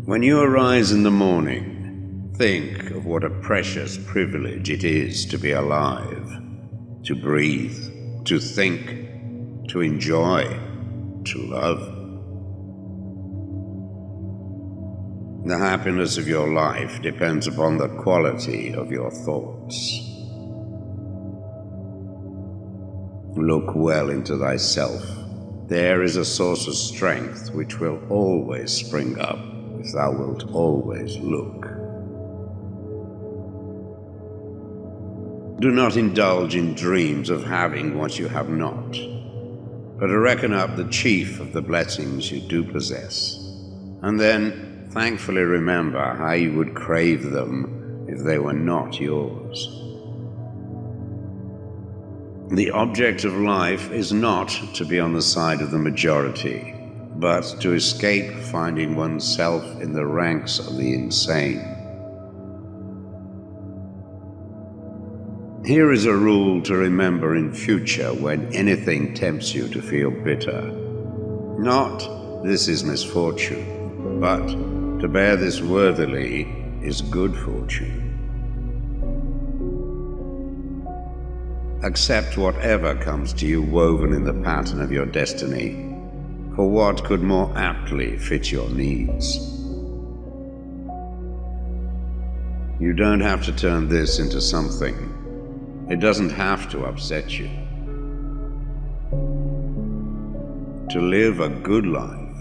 When you arise in the morning, think of what a precious privilege it is to be alive, to breathe, to think, to enjoy, to love. The happiness of your life depends upon the quality of your thoughts. Look well into thyself. There is a source of strength which will always spring up if thou wilt always look. Do not indulge in dreams of having what you have not, but reckon up the chief of the blessings you do possess, and then thankfully remember how you would crave them if they were not yours. The object of life is not to be on the side of the majority, but to escape finding oneself in the ranks of the insane. Here is a rule to remember in future when anything tempts you to feel bitter. Not, this is misfortune, but to bear this worthily is good fortune. Accept whatever comes to you woven in the pattern of your destiny, for what could more aptly fit your needs? You don't have to turn this into something. It doesn't have to upset you. To live a good life,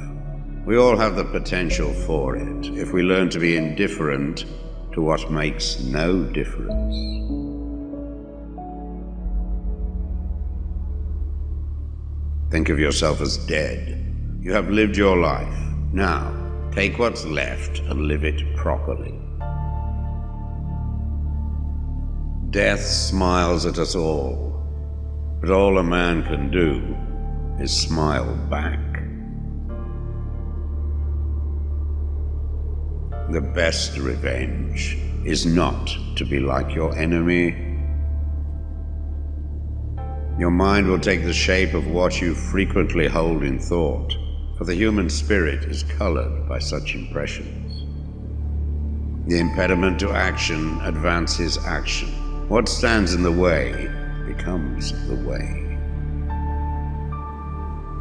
we all have the potential for it if we learn to be indifferent to what makes no difference. Think of yourself as dead. You have lived your life. Now, take what's left and live it properly. Death smiles at us all, but all a man can do is smile back. The best revenge is not to be like your enemy. Your mind will take the shape of what you frequently hold in thought, for the human spirit is colored by such impressions. The impediment to action advances action. What stands in the way becomes the way.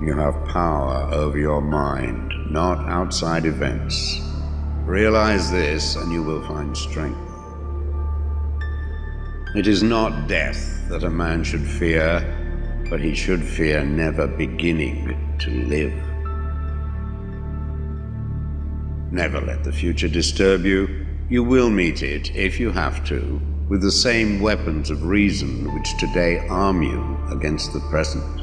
You have power over your mind, not outside events. Realize this and you will find strength. It is not death that a man should fear, but he should fear never beginning to live. Never let the future disturb you. You will meet it, if you have to, with the same weapons of reason which today arm you against the present.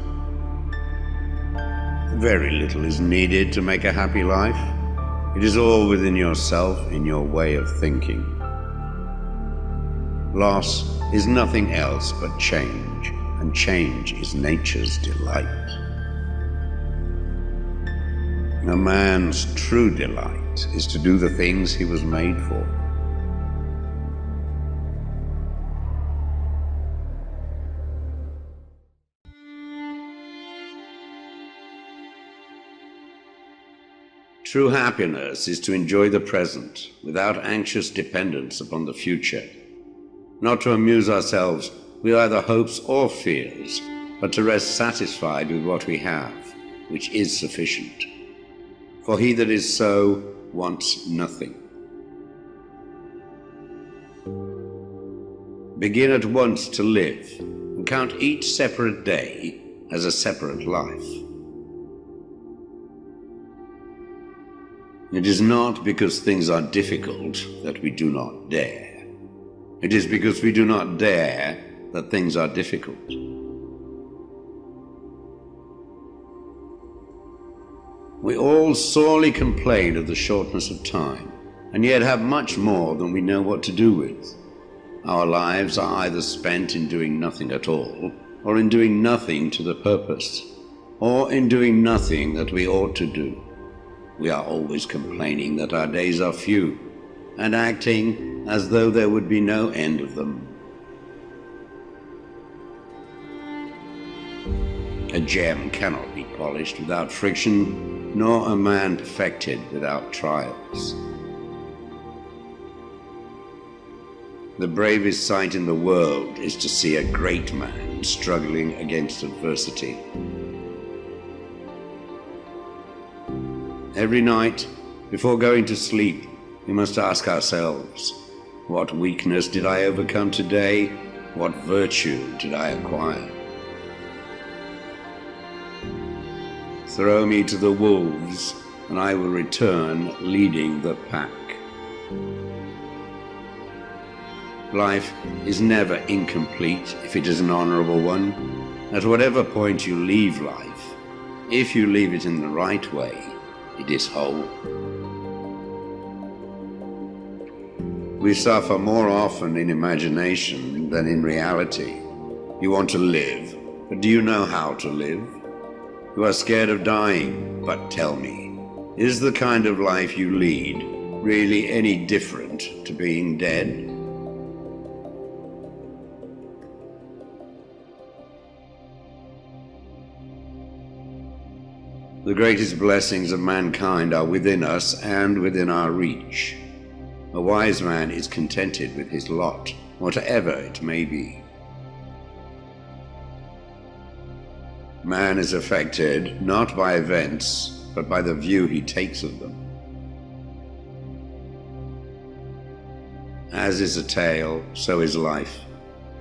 Very little is needed to make a happy life. It is all within yourself, in your way of thinking. Loss is nothing else but change, and change is nature's delight. A man's true delight is to do the things he was made for. True happiness is to enjoy the present without anxious dependence upon the future. Not to amuse ourselves with either hopes or fears, but to rest satisfied with what we have, which is sufficient. For he that is so wants nothing. Begin at once to live, and count each separate day as a separate life. It is not because things are difficult that we do not dare. It is because we do not dare that things are difficult. We all sorely complain of the shortness of time, and yet have much more than we know what to do with. Our lives are either spent in doing nothing at all, or in doing nothing to the purpose, or in doing nothing that we ought to do. We are always complaining that our days are few, and acting as though there would be no end of them. A gem cannot be polished without friction, nor a man perfected without trials. The bravest sight in the world is to see a great man struggling against adversity. Every night, before going to sleep, we must ask ourselves, what weakness did I overcome today? What virtue did I acquire? Throw me to the wolves, and I will return leading the pack. Life is never incomplete if it is an honorable one. At whatever point you leave life, if you leave it in the right way, it is whole. We suffer more often in imagination than in reality. You want to live, but do you know how to live? You are scared of dying, but tell me, is the kind of life you lead really any different to being dead? The greatest blessings of mankind are within us and within our reach. A wise man is contented with his lot, whatever it may be. Man is affected not by events, but by the view he takes of them. As is a tale, so is life.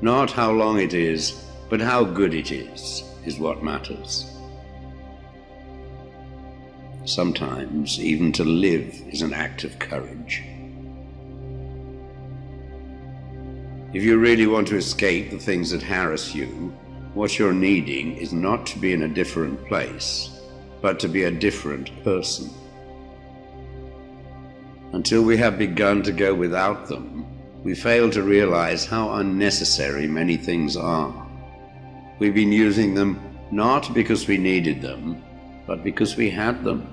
Not how long it is, but how good it is what matters. Sometimes, even to live is an act of courage. If you really want to escape the things that harass you, what you're needing is not to be in a different place, but to be a different person. Until we have begun to go without them, we fail to realize how unnecessary many things are. We've been using them not because we needed them, but because we had them.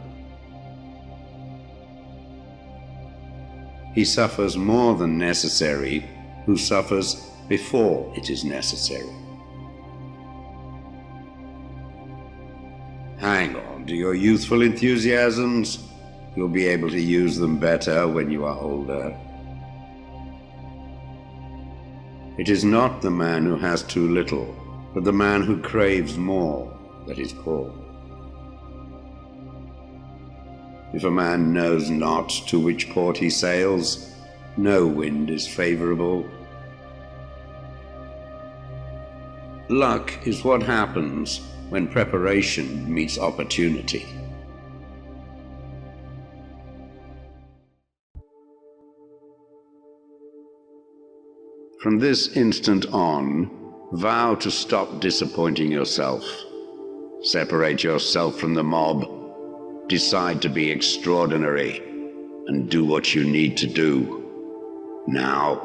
He suffers more than necessary who suffers before it is necessary. Hang on to your youthful enthusiasms. You'll be able to use them better when you are older. It is not the man who has too little, but the man who craves more that is poor. If a man knows not to which port he sails, no wind is favorable. Luck is what happens when preparation meets opportunity. From this instant on, vow to stop disappointing yourself. Separate yourself from the mob. Decide to be extraordinary and do what you need to do. Now.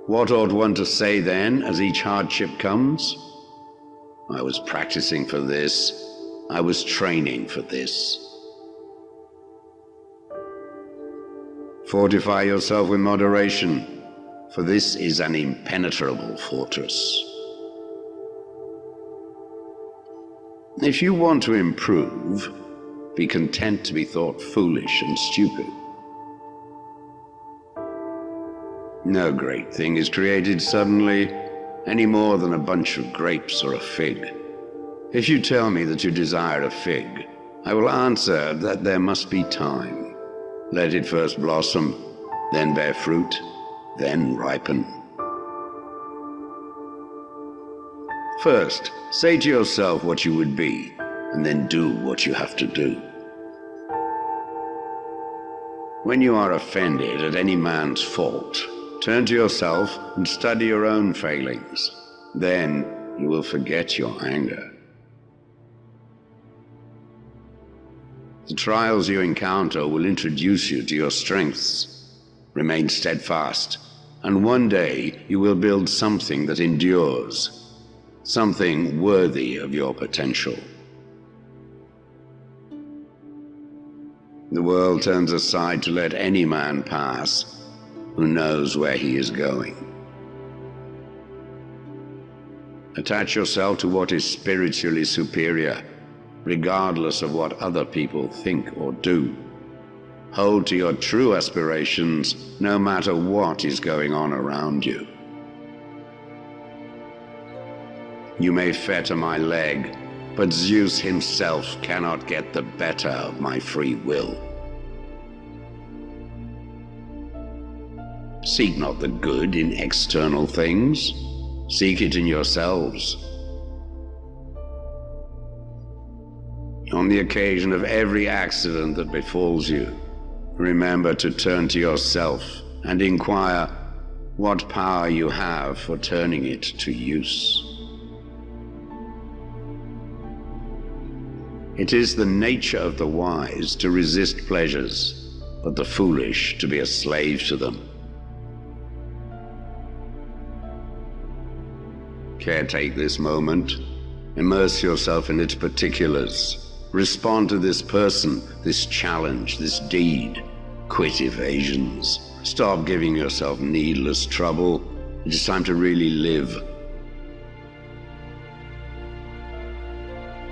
What ought one to say then as each hardship comes? I was practicing for this. I was training for this. Fortify yourself with moderation, for this is an impenetrable fortress. If you want to improve, be content to be thought foolish and stupid. No great thing is created suddenly, any more than a bunch of grapes or a fig. If you tell me that you desire a fig, I will answer that there must be time. Let it first blossom, then bear fruit, then ripen. First, say to yourself what you would be, and then do what you have to do. When you are offended at any man's fault, turn to yourself and study your own failings. Then you will forget your anger. The trials you encounter will introduce you to your strengths. Remain steadfast, and one day you will build something that endures, something worthy of your potential. The world turns aside to let any man pass who knows where he is going. Attach yourself to what is spiritually superior, regardless of what other people think or do. Hold to your true aspirations, no matter what is going on around you. You may fetter my leg, but Zeus himself cannot get the better of my free will. Seek not the good in external things. Seek it in yourselves. On the occasion of every accident that befalls you, remember to turn to yourself and inquire what power you have for turning it to use. It is the nature of the wise to resist pleasures, but the foolish to be a slave to them. Caretake this moment. Immerse yourself in its particulars. Respond to this person, this challenge, this deed. Quit evasions. Stop giving yourself needless trouble. It is time to really live.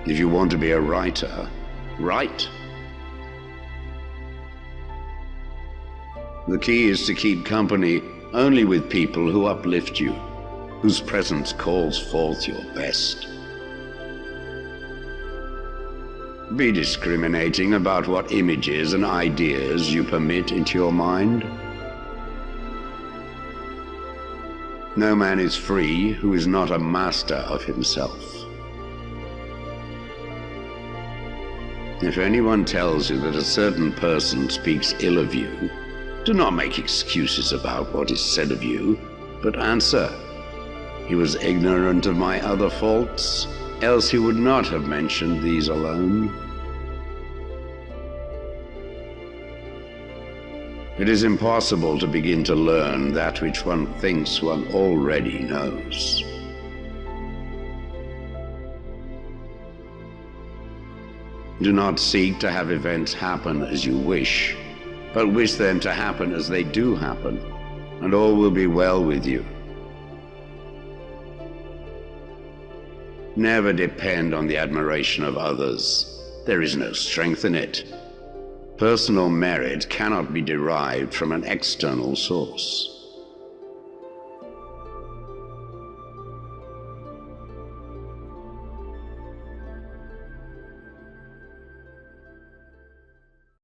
If you want to be a writer, write. The key is to keep company only with people who uplift you, whose presence calls forth your best. Be discriminating about what images and ideas you permit into your mind. No man is free who is not a master of himself. If anyone tells you that a certain person speaks ill of you, do not make excuses about what is said of you, but answer, "He was ignorant of my other faults, else he would not have mentioned these alone." It is impossible to begin to learn that which one thinks one already knows. Do not seek to have events happen as you wish, but wish them to happen as they do happen, and all will be well with you. Never depend on the admiration of others. There is no strength in it. Personal merit cannot be derived from an external source.